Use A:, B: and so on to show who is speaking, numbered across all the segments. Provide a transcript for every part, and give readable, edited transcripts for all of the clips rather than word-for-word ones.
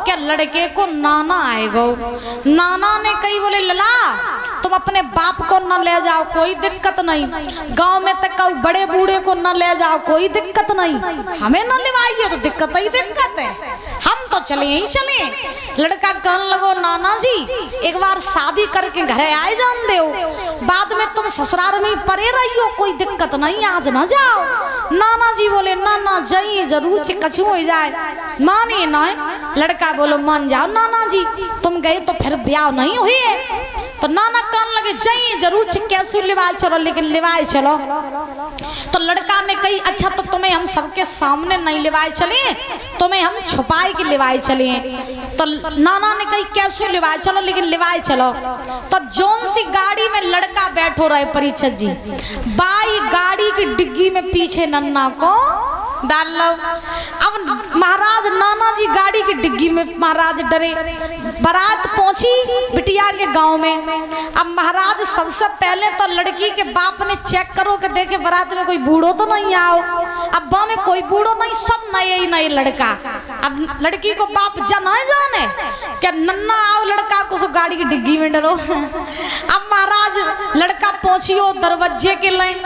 A: क्या लड़के को नाना आएगो। नाना ने कही बोले लला तुम अपने बाप को न ले जाओ कोई दिक्कत नहीं, गांव में तक कहो बड़े बूढ़े को न ले जाओ कोई दिक्कत नहीं, हमें न लेवाइए तो दिक्कत ही दिक्कत है, हम तो चले ही चले। लड़का कहने लगो नाना जी एक बार शादी करके घरे आए जान दो, बाद में तुम ससुराल में परे रहियो कोई दिक्कत नहीं, आज न जाओ। नाना जी बोले ना जाइए जरूर कछु हो जाए, माने ना। लड़का बोलो मान जाओ नाना जी, तुम गए तो फिर ब्याह नहीं हुई है। तो नाना कहने लगे जाइए जरूर कैसे लिवाए चलो, लेकिन लिवाए चलो। तो लड़का ने कही अच्छा तो तुम्हें हम सबके सामने नहीं लिवाए चले, तुम्हें हम छुपाए के लिवाए चले। तो नाना ने कही कैसे लिवाए चलो, लेकिन लिवाए चलो। तो जोन सी गाड़ी में लड़का बैठो रहे परीक्षित जी, बाई गाड़ी की डिग्गी में पीछे नन्ना को डाल लो। अब महाराज नाना जी गाड़ी की डिग्गी में महाराज डरे। बारात पहुंची बिटिया के गांव में। अब महाराज सबसे पहले तो लड़की के बाप ने चेक करो कि देखे बारात में कोई बूढ़ो तो नहीं आओ। अब बाप में कोई बूढ़ो नहीं, सब नए ही नए लड़का। अब लड़की को बाप जाने क्या नन्ना आओ लड़का को सो गाड़ी की डिग्गी में डरो। अब महाराज लड़का पहुंचियो दरवाजे के लाइन।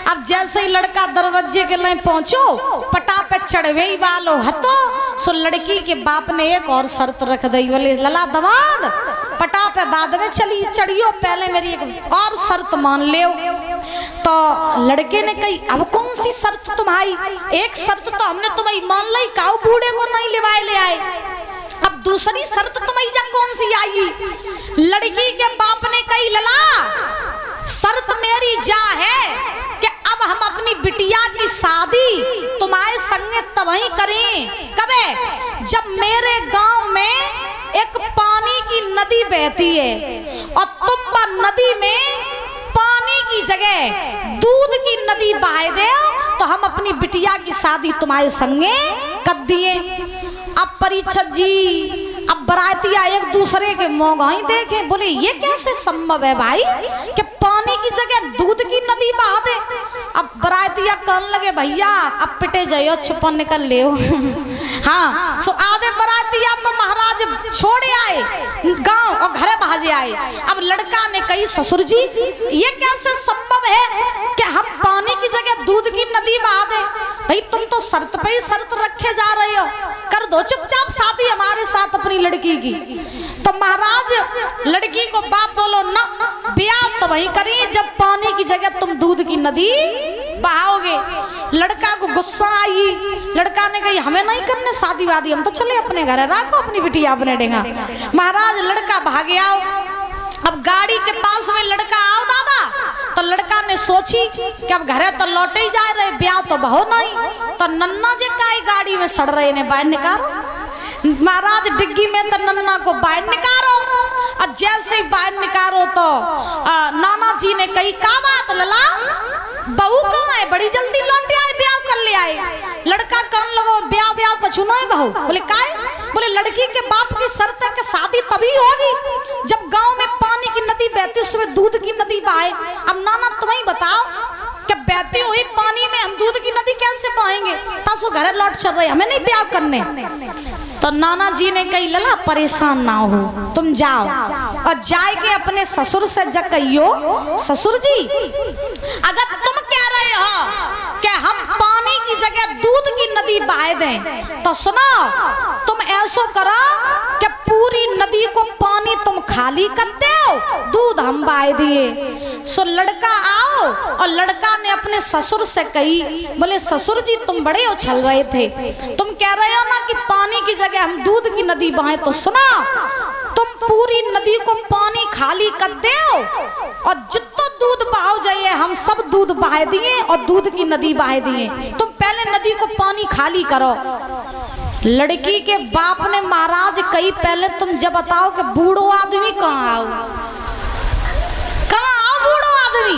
A: अब जैसे ही लड़का दरवाजे के लाइन पहुंचो पटा पे चढ़वे ही वालो हतो, सो लड़की के बाप ने एक और शर्त रख दी, बोले लला दमाद पटा पे बाद में चली चढ़ियो, पहले मेरी एक और शर्त मान ले। तो लड़के ने कही अब कौन सी शर्त तुम्हारी? एक शर्त तो हमने तुम्हारी मान ली, काऊ बूढ़े को नहीं लिवाए ले आए, अब दूसरी शर्त तुम्हारी जा कौन सी आई? लड़की के बाप ने कही लला शर्त मेरी जा है कि अब हम अपनी बिटिया की शादी तुम्हारे संगे तभी करें, कबे जब मेरे गांव में एक पानी की नदी बहती है और तुम नदी में पानी की जगह दूध की नदी बहा दे तो हम अपनी बिटिया की शादी तुम्हारे संगे कर दिए। अब परीक्षित जी अब बरातिया एक दूसरे के मोगाई देखे, बोले ये कैसे संभव है भाई कि पानी की जगह दूध की नदी बहा दे। अब बरातिया कहने लगे भैया अब पिटे जाइयो छुपन निकल ले। हाँ सो आधे बरातिया तो महाराज छोड़े आए गांव और घरे भाजे आए। अब लड़का ने कही ससुर जी ये कैसे संभव है कि हम पानी की जगह दूध की नदी बहा दे? भाई तुम तो शर्त पे ही शर्त रखे जा रहे हो, कर दो चुपचाप शादी हमारे साथ अपनी लड़की की। तो महाराज लड़की को बाप बोलो ना ब्याह तो वही करिए जब पानी की जगह तुम दूध की नदी बहाओगे। लड़का को गुस्सा आई, लड़का ने कही हमें नहीं करने शादी वादी, हम तो चले अपने घर, रखो अपनी बिटिया अपने डेगा। महाराज लड़का भागे आओ। अब गाड़ी के पास में लड़का आओ दादा, तो लड़का ने सोची कि अब घरे तो लौटे ही जा रहे, ब्याह तो बहु नहीं, तो नन्ना जे काई गाड़ी में सड़ रहे ने बाहर निकालो। महाराज डिग्गी में तो नन्ना को बाहर निकालो। और जैसे ही बाहर निकालो तो नाना जी ने कही का बात लला बहू कहाँ है, बड़ी जल्दी लौटे आए ब्याह कर ले आए। लड़का कहने लगो ब्याह ब्याह कछु नहीं बहू। बोले काय? बोले लड़की के बाप की शर्त है कि शादी तभी होगी जब गांव में पानी की नदी बहती उसमें दूध की नदी बहाए। अब नाना तुम्हें बताओ कि बहती हुई पानी में हम दूध की नदी कैसे बहाएंगे? तासो घरे लौट चल रहे, हमें नहीं ब्याह करने। तो नाना जी ने कही लला परेशान ना हो, तुम जाओ और जाए के अपने ससुर से जब कहियो ससुर जी अगर तुम कह रहे हो कि हम पानी की जगह दूध की नदी बहा दें तो सुनो तुम ऐसो करो कि पूरी नदी को पानी तुम खाली कर दो, दूध हम बहा दिए। सो लड़का आओ और लड़का ने अपने ससुर से कही, बोले ससुर जी तुम बड़े उछल रहे थे, तुम कह रहे हो ना कि पानी की जगह हम दूध की नदी बहाएं, तो सुना तुम पूरी नदी को पानी खाली कर दो और जितना दूध बहाओ जाइए हम सब दूध बहा दिए और दूध की नदी बहा दिए, तुम पहले नदी को पानी खाली करो। लड़की के बाप ने महाराज कही पहले तुम जब बताओ कि बूढ़ो आदमी कहाँ आओ, कहाँ आओ बूढ़ो आदमी।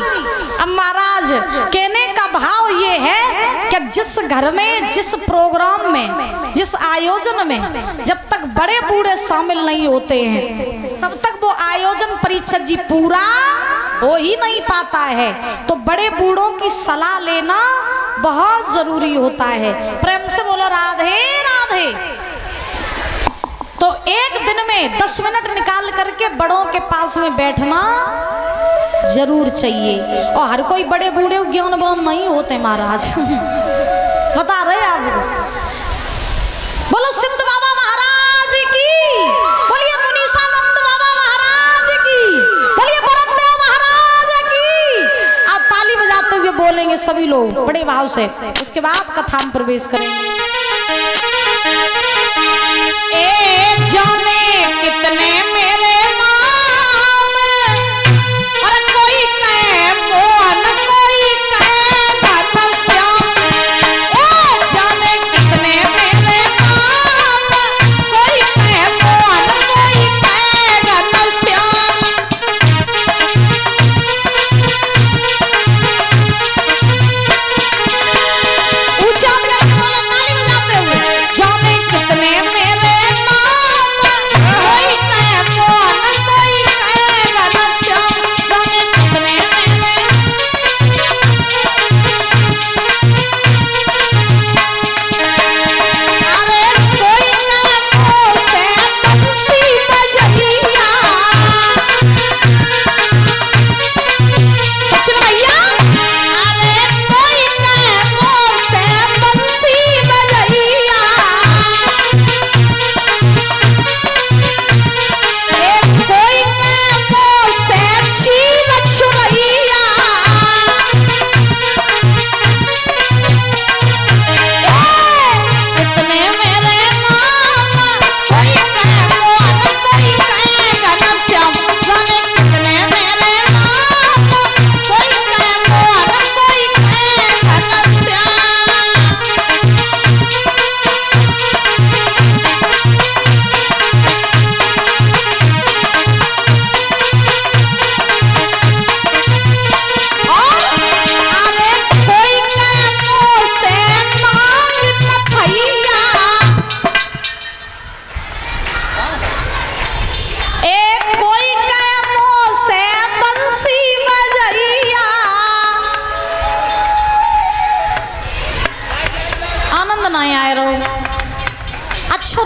A: अब महाराज कहने का भाव ये है कि जिस घर में जिस प्रोग्राम में जिस आयोजन में जब तक बड़े बूढ़े शामिल नहीं होते हैं तब तक वो आयोजन परीक्षित जी पूरा हो ही नहीं पाता है। तो बड़े बूढ़ों की सलाह लेना बहुत जरूरी होता है। प्रेम से बोलो राधे राधे। तो एक दिन में 10 मिनट निकाल करके बड़ों के पास में बैठना जरूर चाहिए। और हर कोई बड़े बूढ़े ज्ञानवान नहीं होते महाराज। बता रहे आपको। बोलो सिद्ध बाबा महाराज की, बोलिए मुनीशानंद बाबा महाराज की, बोलिए ब्रह्मदेव महाराज की। आप ताली बजाते हुए बोलेंगे सभी लोग बड़े भाव से। उसके बाद कथा में प्रवेश करेंगे। जाने कितने मेरे नाम, और कोई कहे मोहन, कोई कहे घनश्याम। जाने कितने मेरे नाम, कोई कहे मोहन, कोई कहे घनश्याम। ऊंचा ताली बजाते हुए जाने कितने मेरे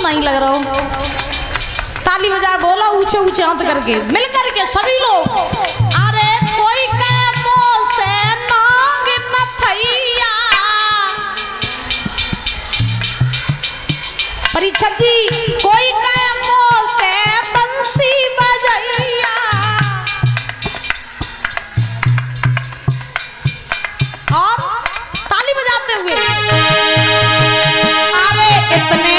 A: नहीं लग रहा हो। ताली बजा बोला ऊंचे ऊंचे हाथ करके मिल करके सभी लोग। अरे कोई कैमो से नाग न थैया। परीक्षा जी कोई कैमो से बंसी बजैया। और ताली बजाते हुए अरे इतने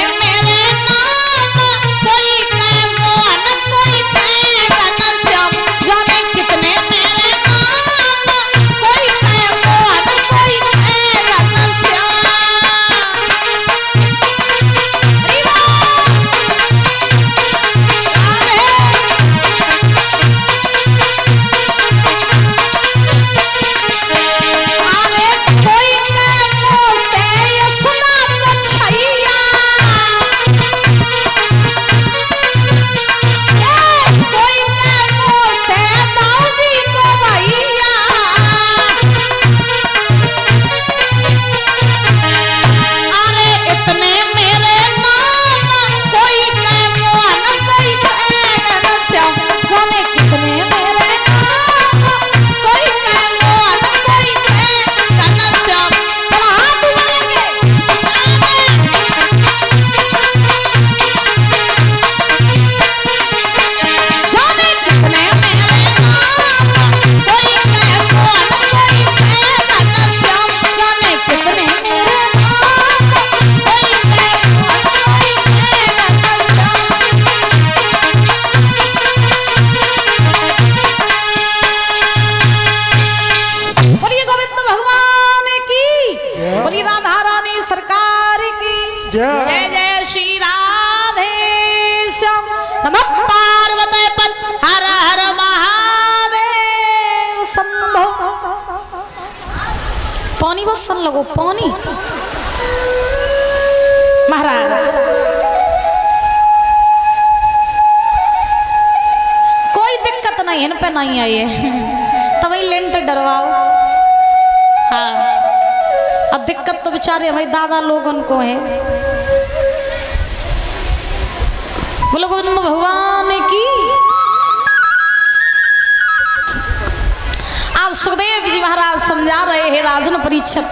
A: जय जय श्री राधे श्याम। नमः पार्वती पद हर हर महादेव शंभो। पानी बस सन लगो पानी महाराज। कोई दिक्कत नहीं इन पे नहीं आई है तो वही लेंट डरवाओ। हाँ अब दिक्कत तो बेचारे हमारे दादा लोगों को है। बोलो गोविंद भगवान की। आज सुखदेव जी महाराज समझा रहे हैं राजन परीक्षित